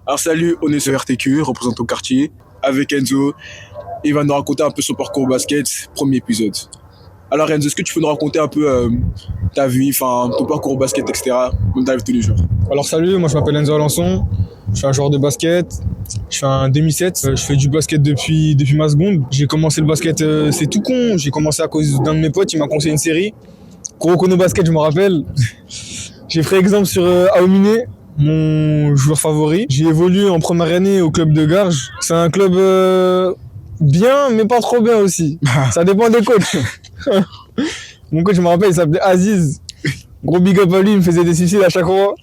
Alors salut, on est sur RTQ, représentant au quartier, avec Enzo. Il va nous raconter un peu son parcours au basket, premier épisode. Alors Enzo, est-ce que tu peux nous raconter un peu ta vie, enfin ton parcours au basket, etc. Comme t'arrives tous les jours. Alors salut, moi je m'appelle Enzo Alençon, je suis un joueur de basket, je fais un 2007, je fais du basket depuis ma seconde. J'ai commencé le basket, c'est tout con, j'ai commencé à cause d'un de mes potes, il m'a conseillé une série. Kuroko Basket, je me rappelle. J'ai pris exemple sur Aomine, mon joueur favori. J'ai évolué en première année au club de Garges. C'est un club bien, mais pas trop bien aussi. Ça dépend des coachs. Mon coach, je me rappelle, il s'appelait Aziz. Gros big up à lui, il me faisait des suicides à chaque fois.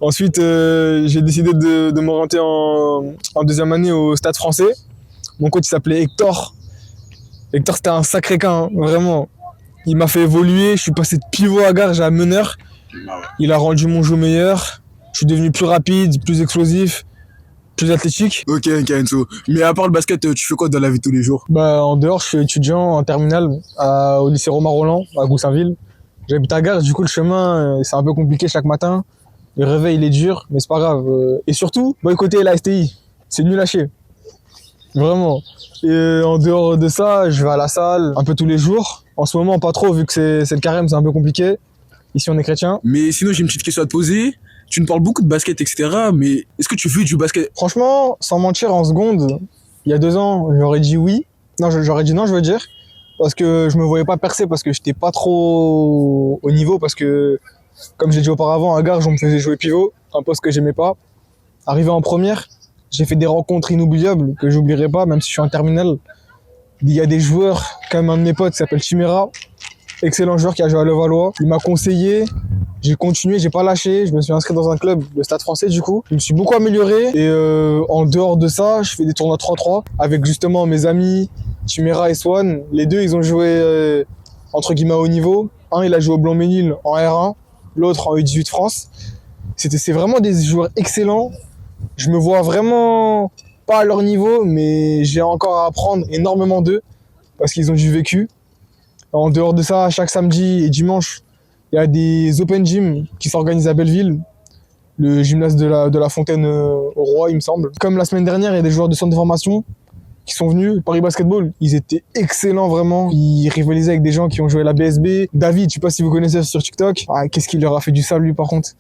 Ensuite, j'ai décidé de m'orienter en deuxième année au Stade Français. Mon coach, il s'appelait Hector. Hector, c'était un sacré cas, hein, vraiment. Il m'a fait évoluer, je suis passé de pivot à Garges à meneur. Il a rendu mon jeu meilleur. Je suis devenu plus rapide, plus explosif, plus athlétique. Ok, Enzo. Mais à part le basket, tu fais quoi dans la vie de tous les jours? En dehors, je suis étudiant en terminale au lycée Romain Rolland, à Goussainville. J'habite à Garges, du coup le chemin, c'est un peu compliqué chaque matin. Le réveil, il est dur, mais c'est pas grave. Et surtout, boycotter la STI, c'est nul à chier. Vraiment. Et en dehors de ça, je vais à la salle un peu tous les jours. En ce moment, pas trop, vu que c'est le carême, c'est un peu compliqué. Ici, on est chrétien. Mais sinon, j'ai une petite question à te poser. Tu nous parles beaucoup de basket, etc. Mais est-ce que tu fais du basket? Franchement, sans mentir, en seconde, il y a 2 ans, j'aurais dit oui. Non, j'aurais dit non, je veux dire. Parce que je me voyais pas percer, parce que j'étais pas trop au niveau, parce que, comme j'ai dit auparavant, à Garges, on me faisait jouer pivot, un poste que j'aimais pas. Arrivé en première, j'ai fait des rencontres inoubliables que j'oublierai pas, même si je suis en terminale. Il y a des joueurs, comme un de mes potes qui s'appelle Chimera, excellent joueur qui a joué à Levallois. Il m'a conseillé, j'ai continué, j'ai pas lâché. Je me suis inscrit dans un club, le Stade Français du coup. Je me suis beaucoup amélioré et en dehors de ça, je fais des tournois 3-3 avec justement mes amis Chimera et Swan. Les deux, ils ont joué entre guillemets à haut niveau. Un, il a joué au Blanc-Ménil en R1, l'autre en U18 France. C'est vraiment des joueurs excellents. Je me vois vraiment pas à leur niveau, mais j'ai encore à apprendre énormément d'eux parce qu'ils ont du vécu. En dehors de ça, chaque samedi et dimanche, il y a des open gym qui s'organisent à Belleville, le gymnase de la Fontaine au Roi, il me semble. Comme la semaine dernière, il y a des joueurs de centre de formation qui sont venus. Paris Basketball, ils étaient excellents vraiment. Ils rivalisaient avec des gens qui ont joué à la BSB. David, je sais pas si vous connaissez sur TikTok. Ah, qu'est-ce qu'il leur a fait du sale lui par contre.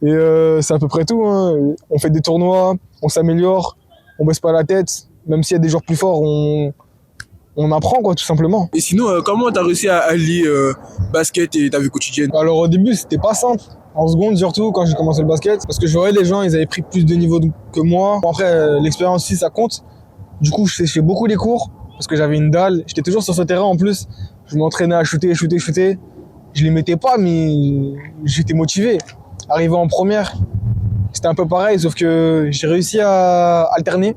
Et c'est à peu près tout, hein. On fait des tournois, on s'améliore, on baisse pas la tête. Même s'il y a des joueurs plus forts, on apprend quoi, tout simplement. Et sinon, comment t'as réussi à allier basket et ta vie quotidienne? Alors au début, c'était pas simple. En seconde surtout, quand j'ai commencé le basket. Parce que je voyais les gens, ils avaient pris plus de niveau que moi. Bon, après, l'expérience aussi, ça compte. Du coup, je séchais beaucoup les cours. Parce que j'avais une dalle. J'étais toujours sur ce terrain en plus. Je m'entraînais à shooter. Je les mettais pas, mais j'étais motivé. Arrivé en première, c'était un peu pareil, sauf que j'ai réussi à alterner.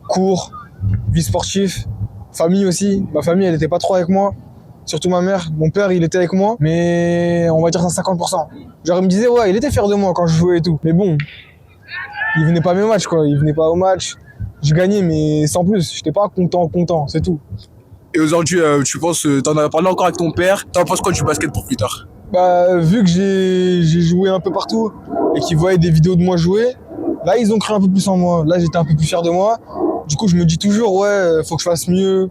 Cours, vie sportive, famille aussi. Ma famille, elle était pas trop avec moi. Surtout ma mère. Mon père, il était avec moi. Mais on va dire ça 50%. Genre, il me disait, ouais, il était fier de moi quand je jouais et tout. Mais bon, il venait pas à mes matchs, quoi. Il venait pas au match. Je gagnais, mais sans plus. J'étais pas content, c'est tout. Et aujourd'hui, tu penses, t'en as parlé encore avec ton père, t'en penses quoi du basket pour plus tard? Vu que j'ai joué un peu partout et qu'ils voyaient des vidéos de moi jouer, là, ils ont cru un peu plus en moi. Là, j'étais un peu plus fier de moi. Du coup, je me dis toujours, ouais, faut que je fasse mieux.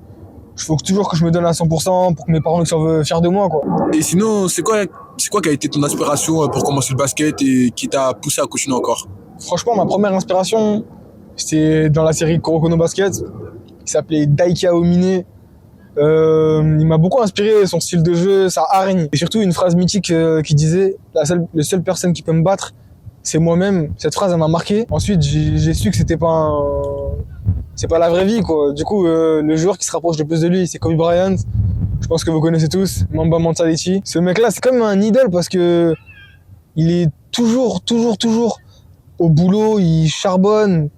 Il faut toujours que je me donne à 100% pour que mes parents soient fiers de moi, quoi. Et sinon, c'est quoi qui a été ton inspiration pour commencer le basket et qui t'a poussé à continuer encore? Franchement, ma première inspiration, c'était dans la série Kuroko Basket, qui s'appelait Daiki Aomine. Il m'a beaucoup inspiré, son style de jeu, sa hargne. Et surtout, une phrase mythique qui disait « la seule personne qui peut me battre, c'est moi-même ». Cette phrase, elle m'a marqué. Ensuite, j'ai su que c'est pas la vraie vie, quoi. Du coup, le joueur qui se rapproche le plus de lui, c'est Kobe Bryant. Je pense que vous connaissez tous, Mamba Mentality. Ce mec-là, c'est comme un idole parce que il est toujours au boulot, il charbonne.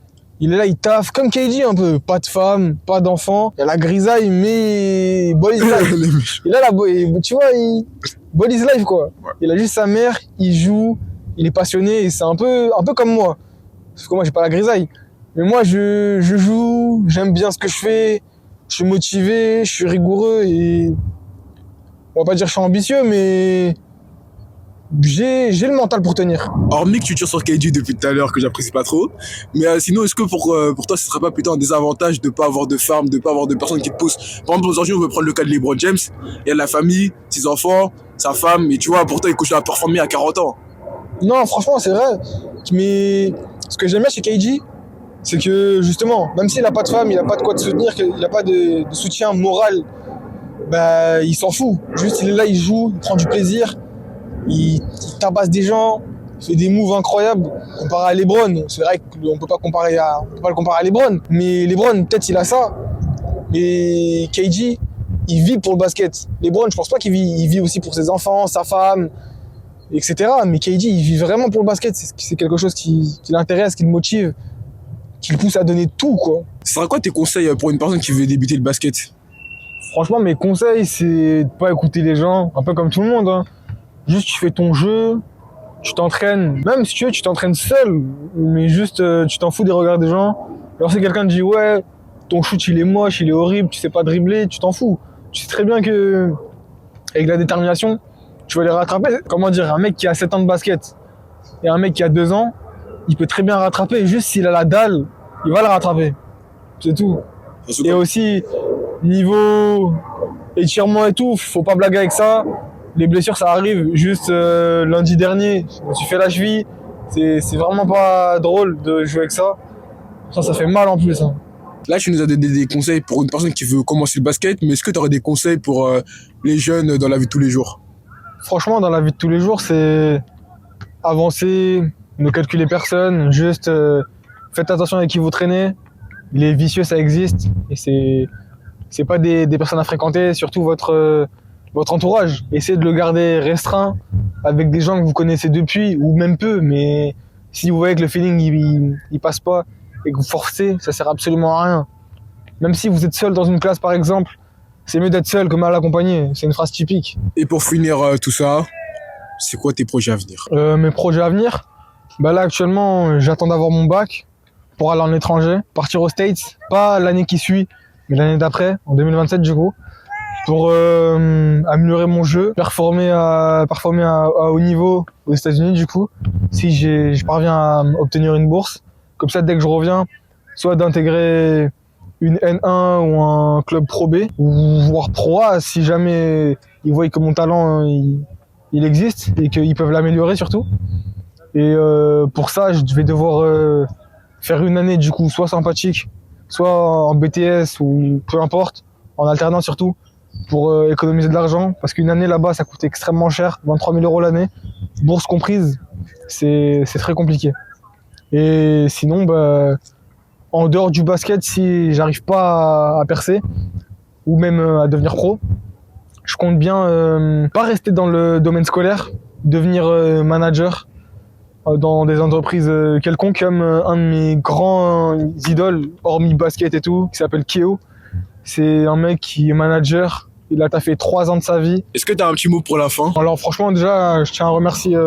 Il est là, il taffe, comme KD un peu. Pas de femme, pas d'enfant. Il a la grisaille, mais ball is life. Il a tu vois, ball is life, quoi. Ouais. Il a juste sa mère, il joue, il est passionné, et c'est un peu comme moi. Sauf que moi, j'ai pas la grisaille. Mais moi, je joue, j'aime bien ce que je fais, je suis motivé, je suis rigoureux et... On va pas dire que je suis ambitieux, mais j'ai le mental pour tenir. Hormis que tu tires sur KD depuis tout à l'heure, que j'apprécie pas trop. Mais sinon, est-ce que pour toi, ce serait pas plutôt un désavantage de pas avoir de femme, de pas avoir de personnes qui te poussent? Par exemple, aujourd'hui, on veut prendre le cas de LeBron James. Il y a la famille, ses enfants, sa femme, et tu vois, pourtant, il continue à performer à 40 ans. Non, franchement, c'est vrai. Mais ce que j'aime bien chez KD, c'est que justement, même s'il a pas de femme, il a pas de quoi te soutenir, il a pas de soutien moral, bah, il s'en fout. Juste, il est là, il joue, il prend du plaisir, il tabasse des gens, il fait des moves incroyables. Comparé à LeBron, c'est vrai qu'on peut pas le comparer à LeBron. Mais LeBron, peut-être il a ça. Mais KD, il vit pour le basket. LeBron, je pense pas il vit aussi pour ses enfants, sa femme, etc. Mais KD, il vit vraiment pour le basket. C'est quelque chose qui l'intéresse, qui le motive, qui le pousse à donner tout, quoi. Ce serait quoi tes conseils pour une personne qui veut débuter le basket? Franchement, mes conseils, c'est de pas écouter les gens, un peu comme tout le monde, hein. Juste, tu fais ton jeu, tu t'entraînes. Même si tu veux, tu t'entraînes seul, mais juste, tu t'en fous des regards des gens. Alors si quelqu'un te dit, ouais, ton shoot, il est moche, il est horrible, tu sais pas dribbler, tu t'en fous. Tu sais très bien que, avec la détermination, tu vas les rattraper. Comment dire, un mec qui a 7 ans de basket et un mec qui a 2 ans, il peut très bien rattraper. Juste s'il a la dalle, il va le rattraper. C'est tout. Et aussi, niveau étirement et tout, faut pas blaguer avec ça. Les blessures, ça arrive. Juste lundi dernier, je me suis fait la cheville. C'est vraiment pas drôle de jouer avec ça. Ça fait mal en plus, hein. Là, tu nous as donné des conseils pour une personne qui veut commencer le basket, mais est-ce que tu aurais des conseils pour les jeunes dans la vie de tous les jours? Franchement, dans la vie de tous les jours, c'est avancer, ne calculer personne, juste faites attention avec qui vous traînez. Les vicieux, ça existe, et c'est pas des personnes à fréquenter, surtout votre entourage. Essayez de le garder restreint avec des gens que vous connaissez depuis, ou même peu, mais si vous voyez que le feeling il passe pas et que vous forcez, ça sert absolument à rien. Même si vous êtes seul dans une classe par exemple, c'est mieux d'être seul que mal accompagné. C'est une phrase typique. Et pour finir tout ça, c'est quoi tes projets à venir? Mes projets à venir, bah là actuellement j'attends d'avoir mon bac pour aller en étranger, partir aux States, pas l'année qui suit, mais l'année d'après, en 2027 du coup, pour améliorer mon jeu, performer à haut niveau aux États-Unis du coup, si je parviens à obtenir une bourse. Comme ça, dès que je reviens, soit d'intégrer une N1 ou un club Pro B, ou voire Pro A, si jamais ils voient que mon talent il existe et qu'ils peuvent l'améliorer surtout. Et pour ça, je vais devoir faire une année du coup soit sympathique, soit en BTS ou peu importe, en alternance surtout, pour économiser de l'argent, parce qu'une année là-bas ça coûte extrêmement cher, 23 000 € l'année, bourse comprise, c'est très compliqué. Et sinon, bah, en dehors du basket, si j'arrive pas à percer, ou même à devenir pro, je compte bien pas rester dans le domaine scolaire, devenir manager dans des entreprises quelconques, comme un de mes grands idoles, hormis basket et tout, qui s'appelle Keo. C'est un mec qui est manager. Il a taffé 3 ans de sa vie. Est-ce que tu as un petit mot pour la fin? Alors franchement, déjà, je tiens à remercier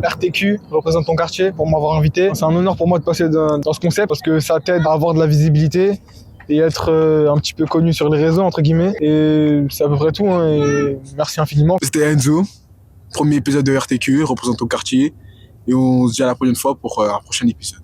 RTQ, représente ton quartier, pour m'avoir invité. C'est un honneur pour moi de passer dans ce concept parce que ça t'aide à avoir de la visibilité et être un petit peu connu sur les réseaux, entre guillemets. Et c'est à peu près tout, hein, et merci infiniment. C'était Enzo, premier épisode de RTQ, représente ton quartier. Et on se dit à la prochaine fois pour un prochain épisode.